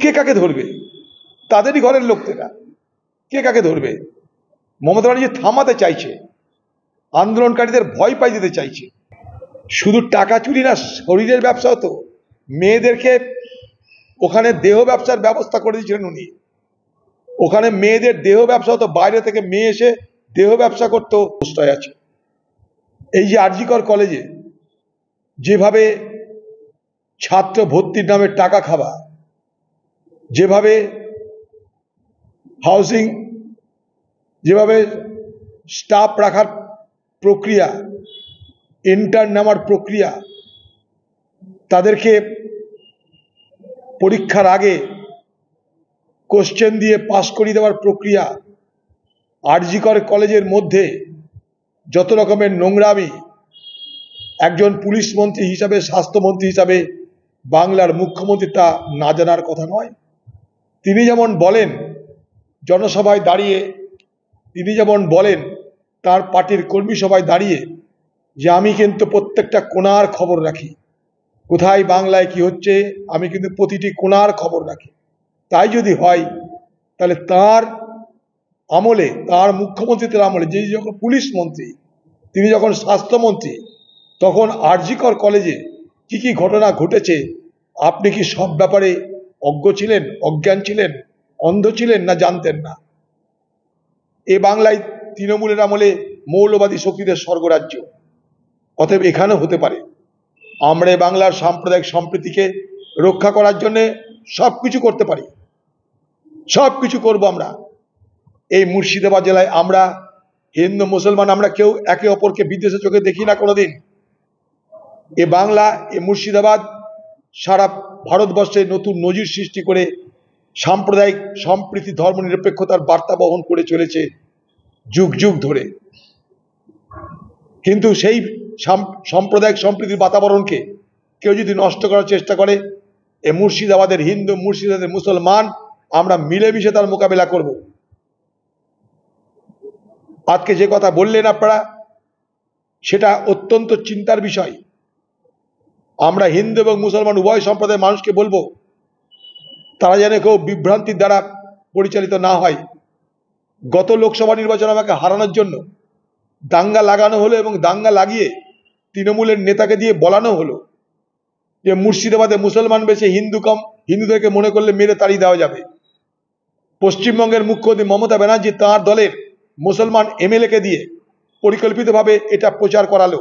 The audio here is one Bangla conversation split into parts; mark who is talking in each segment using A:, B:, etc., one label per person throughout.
A: কে কাকে ধরবে? তাদেরই ঘরের লোক থেকে কে কাকে ধরবে? মমতা ব্যানার্জি থামাতে চাইছে, আন্দোলনকারীদের ভয় পাই দিতে চাইছে। শুধু টাকা চুরি না, শরীরের ব্যবসাও তো। মেয়েদেরকে ওখানে দেহ ব্যবসার ব্যবস্থা করে দিয়েছিলেন উনি। ওখানে মেয়েদের দেহ ব্যবসা হতো, বাইরে থেকে মেয়ে এসে দেহ ব্যবসা করতে অবস্থায় আছে। এই যে আরজিকর কলেজে যেভাবে ছাত্র ভর্তির নামে টাকা খাওয়া, যেভাবে হাউসিং, যেভাবে স্টাফ রাখার প্রক্রিয়া, ইন্টার্ন নেওয়ার প্রক্রিয়া, তাদেরকে পরীক্ষার আগে কোশ্চেন দিয়ে পাস করিয়ে দেওয়ার প্রক্রিয়া, আরজিকর কলেজের মধ্যে যত রকমের নোংরামি, একজন পুলিশ মন্ত্রী হিসাবে, স্বাস্থ্যমন্ত্রী হিসাবে বাংলার মুখ্যমন্ত্রী তা না জানার কথা নয়। তিনি যেমন বলেন জনসভায় দাঁড়িয়ে, তিনি যেমন বলেন তার পার্টির কর্মী সভায় দাঁড়িয়ে যে আমি কিন্তু প্রত্যেকটা কোণার খবর রাখি, কোথায় বাংলায় কি হচ্ছে আমি কিন্তু প্রতিটি কোণার খবর রাখি। তাই যদি হয় তাহলে তার আমলে, তার মুখ্যমন্ত্রীদের আমলে, যে যখন পুলিশ মন্ত্রী, তিনি যখন স্বাস্থ্যমন্ত্রী, তখন আরজিকর কলেজে কি কি ঘটনা ঘটেছে আপনি কি সব ব্যাপারে অজ্ঞ ছিলেন, অজ্ঞান ছিলেন, অন্ধ ছিলেন, না জানতেন না? এ বাংলায় তৃণমূলের আমলে মৌলবাদী শক্তিদের স্বর্গরাজ্য। অতএব এখানেও হতে পারে। আমরা বাংলার সাম্প্রদায়িক সম্প্রীতিকে রক্ষা করার জন্য সবকিছু করতে পারি, সবকিছু করব আমরা। এই মুর্শিদাবাদ জেলায় আমরা হিন্দু মুসলমান আমরা কেউ একে অপরকে বিদ্বেষের চোখে দেখি না কোনোদিন। এ বাংলা, এ মুর্শিদাবাদ সারা ভারতবর্ষে নতুন নজির সৃষ্টি করে সাম্প্রদায়িক সম্প্রীতি, ধর্মনিরপেক্ষতার বার্তা বহন করে চলেছে যুগ যুগ ধরে। কিন্তু সেই সাম্প্রদায়িক সম্প্রীতির বাতাবরণকে কেউ যদি নষ্ট করার চেষ্টা করে, এ মুর্শিদাবাদের হিন্দু, মুর্শিদাবাদের মুসলমান, আমরা মিলেমিশে তার মোকাবেলা করব। আজকে যে কথা বললেন আপনারা, সেটা অত্যন্ত চিন্তার বিষয়। আমরা হিন্দু এবং মুসলমান উভয় সম্প্রদায়ের মানুষকে বলবো, তারা যেন কেউ বিভ্রান্তির দ্বারা পরিচালিত না হয়। গত লোকসভা নির্বাচনে আমাকে হারানোর জন্য দাঙ্গা লাগানো হলো, এবং দাঙ্গা লাগিয়ে তৃণমূলের নেতাকে দিয়ে বলানো হলো যে মুর্শিদাবাদে মুসলমান বেশি, হিন্দু কম, হিন্দুদেরকে মনে করলে মেরে তাড়িয়ে দেওয়া যাবে। পশ্চিমবঙ্গের মুখ্যমন্ত্রী মমতা ব্যানার্জি তাঁর দলের মুসলমান এমএলএকে দিয়ে পরিকল্পিতভাবে এটা প্রচার করালো।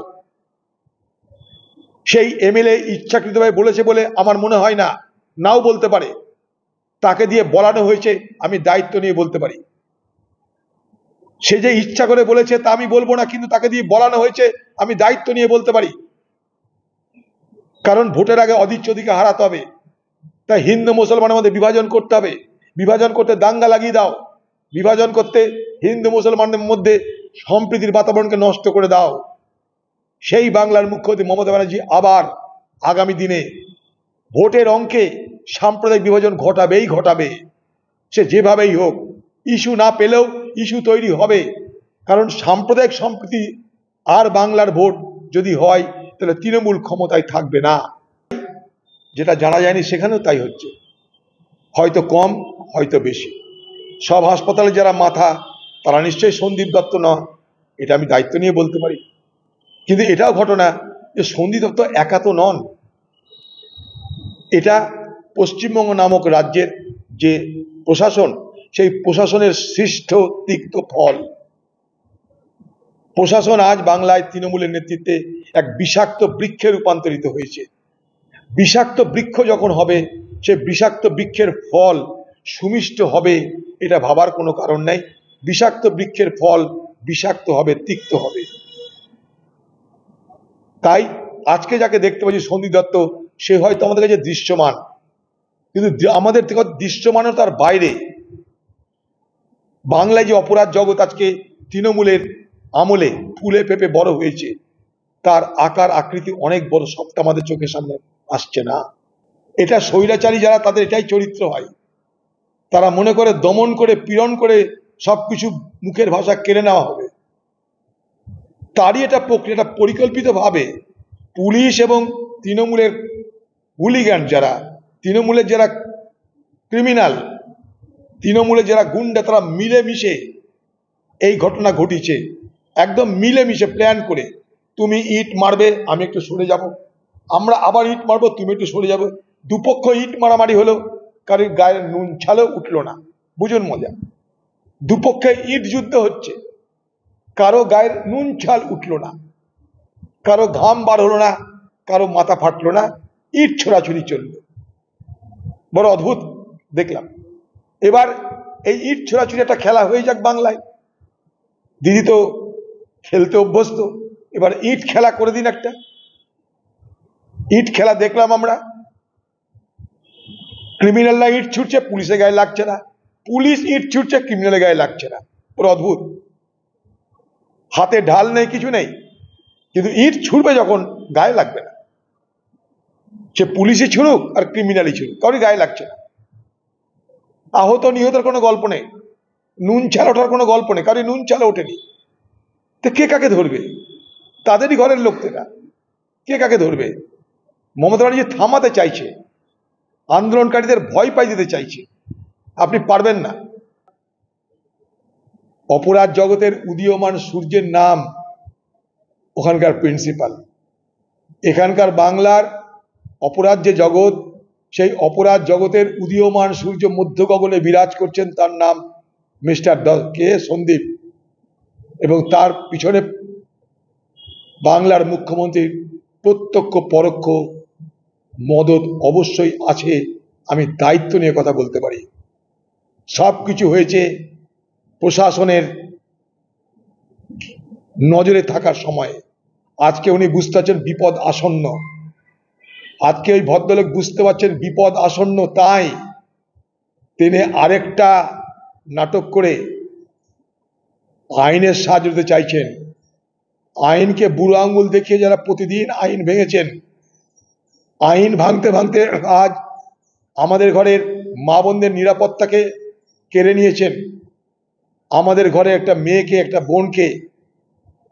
A: সেই এমএলএ ইচ্ছাকৃতভাবে বলেছে বলে আমার মনে হয় না, নাও বলতে পারে। তাকে দিয়ে বলানো হয়েছে, আমি দায়িত্ব নিয়ে বলতে পারি। সে যে ইচ্ছা করে বলেছে তা আমি বলবো না, কিন্তু তাকে দিয়ে বলানো হয়েছে, আমি দায়িত্ব নিয়ে বলতে পারি। কারণ ভোটের আগে অদিচ্ছদিকে হারাতে হবে, তাই হিন্দু মুসলমানের মধ্যে বিভাজন করতে হবে। বিভাজন করতে দাঙ্গা লাগিয়ে দাও, বিভাজন করতে হিন্দু মুসলমানদের মধ্যে সম্প্রীতির বাতাবরণকে নষ্ট করে দাও। সেই বাংলার মুখ্যমন্ত্রী মমতা ব্যানার্জি আবার আগামী দিনে ভোটের অঙ্কে সাম্প্রদায়িক বিভাজন ঘটাবেই ঘটাবে, সে যেভাবেই হোক। ইস্যু না পেলেও ইস্যু তৈরি হবে, কারণ সাম্প্রদায়িক সম্প্রীতি আর বাংলার ভোট যদি হয় তাহলে তৃণমূল ক্ষমতায় থাকবে না। যেটা জানা যায়নি সেখানেও তাই হচ্ছে, হয়তো কম হয়তো বেশি। সব হাসপাতালে যারা মাথা, তারা নিশ্চয়ই সন্দীপ দত্ত নয়, এটা আমি দায়িত্ব নিয়ে বলতে পারি। কিন্তু এটাও ঘটনা যে সন্দীপ দত্ত একা তো নন। এটা পশ্চিমবঙ্গ নামক রাজ্যের যে প্রশাসন, সেই প্রশাসনের সৃষ্ট তিক্ত ফল। প্রশাসন আজ বাংলায় তৃণমূলের নেতৃত্বে এক বিষাক্ত বৃক্ষে রূপান্তরিত হয়েছে। বিষাক্ত বৃক্ষ যখন হবে, সে বিষাক্ত বৃক্ষের ফল সুমিষ্ট হবে, এটা ভাবার কোনো কারণ নাই। বিষাক্ত বৃক্ষের ফল বিষাক্ত হবে, তিক্ত হবে। তাই আজকে যাকে দেখতে পাচ্ছি সন্দীপ দত্ত, সে হয়তো আমাদের কাছে দৃশ্যমান, কিন্তু আমাদের থেকে দৃশ্যমানতার বাইরে বাংলায় যে অপরাধ জগৎ আজকে তৃণমূলের আমলে ফুলে ফেপে বড় হয়েছে, তার আকার আকৃতি অনেক বড়, সবটা আমাদের চোখের সামনে আসছে না। এটা স্বৈরাচারী যারা, তাদের এটাই চরিত্র হয়। তারা মনে করে দমন করে, পীড়ন করে সবকিছু মুখের ভাষা কেড়ে নেওয়া হবে। তারই এটা প্রক্রিয়াটা পরিকল্পিতভাবে পুলিশ এবং তৃণমূলের হুলিগান যারা, তৃণমূলের যারা ক্রিমিনাল, তৃণমূলে যারা গুন্ডা তারা মিলেমিশে এই ঘটনা ঘটিয়েছে, একদম মিলেমিশে প্ল্যান করে। তুমি ইট মারবে, আমি একটু সরে যাব, আমরা আবার ইট মারবো, তুমি একটু সরে যাবে। দুপক্ষ ইট মারামারি হলো, কারোর গায়ের নুন ছালও উঠলো না। বুঝুন মজা, দুপক্ষে ইট যুদ্ধ হচ্ছে, কারো গায়ের নুন ছাল উঠলো না, কারো ঘাম বার হলো না, কারো মাথা ফাটলো না, ইট ছোড়াছুড়ি চলল। বড় অদ্ভুত দেখলাম। এবার এই ইট ছোড়াছুড়ি একটা খেলা হয়ে যাক বাংলায়। দিদি তো খেলতে অভ্যস্ত, এবার ইট খেলা করে দিন একটা। ইট খেলা দেখলাম আমরা, ক্রিমিনালরা ইট ছুটছে, পুলিশের গায়ে লাগছে না, পুলিশ ইট ছুটছে, ক্রিমিনালের গায়ে লাগছে না। পুরো অদ্ভুত, হাতে ঢাল নেই, কিছু নেই, কিন্তু ইট ছুটবে যখন গায়ে লাগবে না। সে পুলিশই ছুড়ুক আর ক্রিমিনালই ছুড়ুক, কারোর গায়ে লাগছে না। আহত নিহতের কোনো গল্প নেই, নুন ছাল ওঠার কোনো গল্প নেই, কারোর নুন ছাল ওঠেনি। তো কে কাকে ধরবে? তাদেরই ঘরের লোক থেকে কে কাকে ধরবে? মমতা ব্যানার্জি থামাতে চাইছে, আন্দোলনকারীদের ভয় পাই দিতে চাইছে, আপনি পারবেন না। অপরাধ জগতের উদীয়মান সূর্যের নাম ওখানকার প্রিন্সিপাল। এখানকার বাংলার অপরাধ যে জগৎ, সেই অপরাধ জগতের উদীয়মান সূর্য মধ্য গগনে বিরাজ করছেন, তার নাম মিস্টার কে সন্দীপ। এবং তার পিছনে বাংলার মুখ্যমন্ত্রীর প্রত্যক্ষ পরোক্ষ মদত অবশ্যই আছে, আমি দায়িত্ব নিয়ে কথা বলতে পারি। সব কিছু হয়েছে প্রশাসনের নজরে থাকার সময়। আজকে উনি বুঝতে পারছেন বিপদ আসন্ন, আজকে ওই ভদ্রলোক বুঝতে পারছেন বিপদ আসন্ন, তাই তিনি আরেকটা নাটক করে আইনের সাহায্য নিতে চাইছেন। আইনকে বুড়ো আঙুল দেখিয়ে যারা প্রতিদিন আইন ভেঙেছেন, আইন ভাঙতে ভাঙতে আজ আমাদের ঘরের মা বোনদের নিরাপত্তাকে কেড়ে নিয়েছেন, আমাদের ঘরে একটা মেয়েকে, একটা বোনকে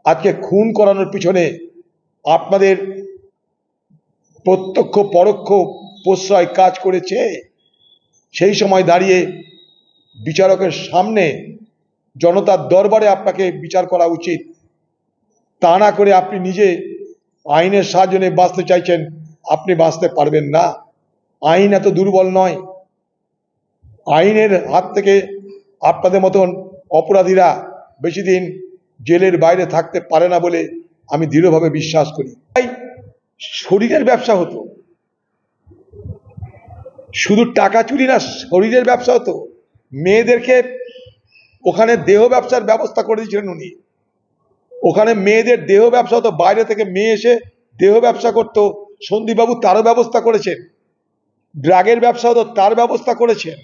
A: আজকে খুন করানোর পিছনে আপনাদের প্রত্যক্ষ পরোক্ষ প্রশ্রয় কাজ করেছে। সেই সময় দাঁড়িয়ে বিচারকের সামনে জনতার দরবারে আপনাকে বিচার করা উচিত। তা না করে আপনি নিজে আইনের সাহায্য নিয়ে বাঁচতে চাইছেন, আপনি বাঁচতে পারবেন না। আইন এত দুর্বল নয়, আইনের হাত থেকে আপনাদের মতন অপরাধীরা বেশি দিন জেলের বাইরে থাকতে পারে না বলে আমি দৃঢ়ভাবে বিশ্বাস করি। তাই শরীরের ব্যবসা হতো, শুধু টাকা চুরি না, শরীরের ব্যবসা হতো। মেয়েদেরকে ওখানে দেহ ব্যবসার ব্যবস্থা করে দিয়েছিলেন উনি। ওখানে মেয়েদের দেহ ব্যবসা হতো, বাইরে থেকে মেয়ে এসে দেহ ব্যবসা করতো, সন্দীপবাবু তারও ব্যবস্থা করেছেন। ড্রাগের ব্যবসা হতো, তার ব্যবস্থা করেছেন।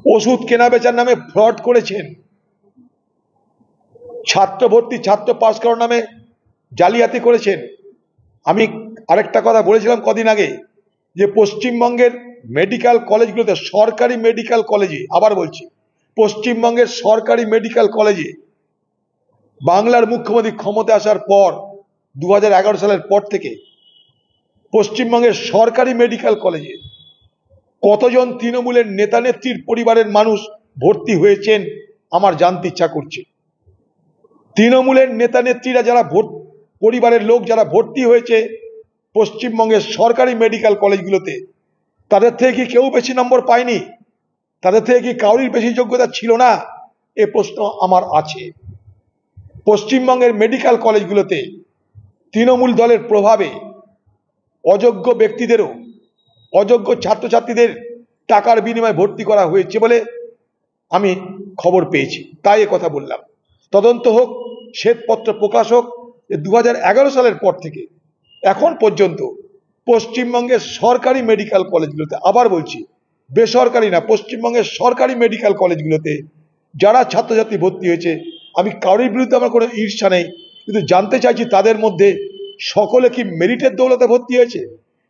A: ওষুধ কেনা বেচার নামে ফ্রড করেছেন। ছাত্র ভর্তি, ছাত্র পাস করার নামে জালিয়াতি করেছেন। আমি আরেকটা কথা বলেছিলাম কদিন আগে, যে পশ্চিমবঙ্গের মেডিকেল কলেজগুলোতে, সরকারি মেডিকেল কলেজে, আবার বলছি, পশ্চিমবঙ্গের সরকারি মেডিকেল কলেজে বাংলার মুখ্যমন্ত্রী ক্ষমতা আসার পর 2011 সালের পর থেকে পশ্চিমবঙ্গের সরকারি মেডিকেল কলেজে কতজন তৃণমূলের নেতা নেত্রীর পরিবারের মানুষ ভর্তি হয়েছেন আমার জানতে ইচ্ছা করছে। তৃণমূলের নেতা নেত্রীরা যারা পরিবারের লোক যারা ভর্তি হয়েছে পশ্চিমবঙ্গের সরকারি মেডিকেল কলেজগুলোতে, তাদের থেকে কি কেউ বেশি নম্বর পায়নি? তাদের থেকে কি কারোর বেশি যোগ্যতা ছিল না? এ প্রশ্ন আমার আছে। পশ্চিমবঙ্গের মেডিকেল কলেজগুলোতে তৃণমূল দলের প্রভাবে অযোগ্য ব্যক্তিদেরও, অযোগ্য ছাত্রছাত্রীদের টাকার বিনিময়ে ভর্তি করা হয়েছে বলে আমি খবর পেয়েছি, তাই এ কথা বললাম। তদন্ত হোক, শ্বেতপত্র প্রকাশ হোক। 2011 সালের পর থেকে এখন পর্যন্ত পশ্চিমবঙ্গের সরকারি মেডিকেল কলেজগুলোতে, আবার বলছি বেসরকারি না, পশ্চিমবঙ্গের সরকারি মেডিকেল কলেজগুলোতে যারা ছাত্রছাত্রী ভর্তি হয়েছে, আমি কারোর বিরুদ্ধে আমার কোনো ঈর্ষা নেই, কিন্তু জানতে চাইছি তাদের মধ্যে সকলে কি মেরিটের দৌলতে ভর্তি হয়েছে?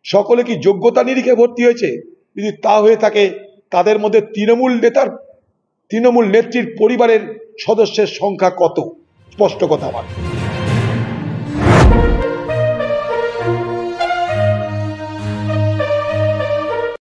A: সকলে কি যোগ্যতা নিরিখে ভর্তি হয়েছে? যদি তা হয়ে থাকে, তাদের মধ্যে তৃণমূল নেত্রীর পরিবারের সদস্যের সংখ্যা কত? স্পষ্ট কথা আমার।